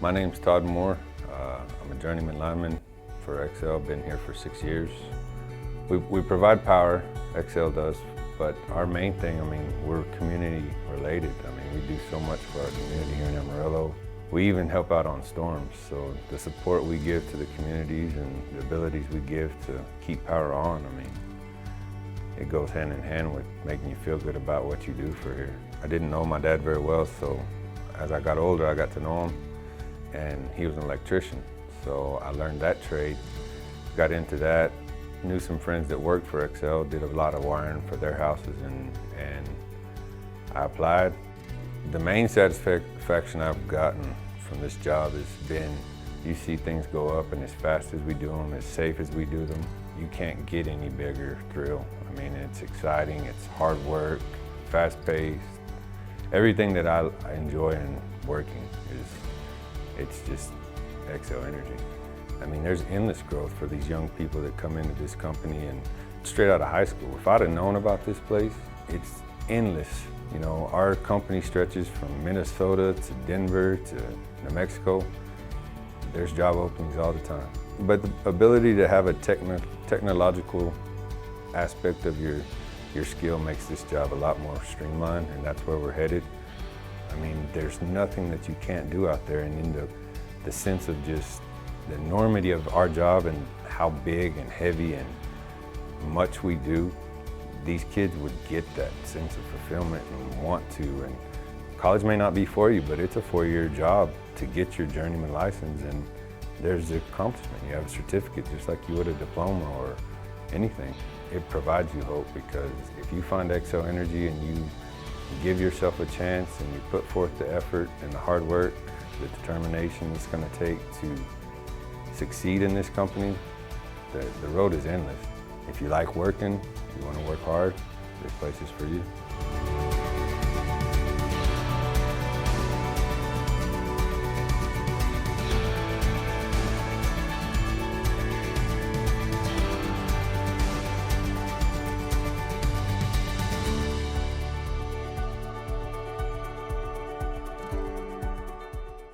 My name's Todd Moore. I'm a journeyman lineman for Xcel. Been here for 6 years. We provide power, Xcel does, but our main thing, we're community related. We do so much for our community here in Amarillo. We even help out on storms, so the support we give to the communities and the abilities we give to keep power on, it goes hand in hand with making you feel good about what you do for here. I didn't know my dad very well, so as I got older, I got to know him, and he was an electrician. So I learned that trade, got into that, knew some friends that worked for Xcel, did a lot of wiring for their houses, and I applied. The main satisfaction I've gotten from this job has been, you see things go up, and as fast as we do them, as safe as we do them, you can't get any bigger thrill. It's exciting, it's hard work, fast-paced. Everything that I enjoy in working it's just Xcel Energy. There's endless growth for these young people that come into this company and straight out of high school. If I'd have known about this place, it's endless. Our company stretches from Minnesota to Denver to New Mexico. There's job openings all the time. But the ability to have a technological aspect of your skill makes this job a lot more streamlined, and that's where we're headed. There's nothing that you can't do out there, and in the sense of just the enormity of our job and how big and heavy and much we do, these kids would get that sense of fulfillment and want to. And college may not be for you, but it's a 4-year job to get your journeyman license, and there's the accomplishment. You have a certificate just like you would a diploma or anything. It provides you hope, because if you find Xcel Energy and you give yourself a chance and you put forth the effort and the hard work, the determination it's going to take to succeed in this company, the road is endless. If you like working, if you want to work hard, this place is for you.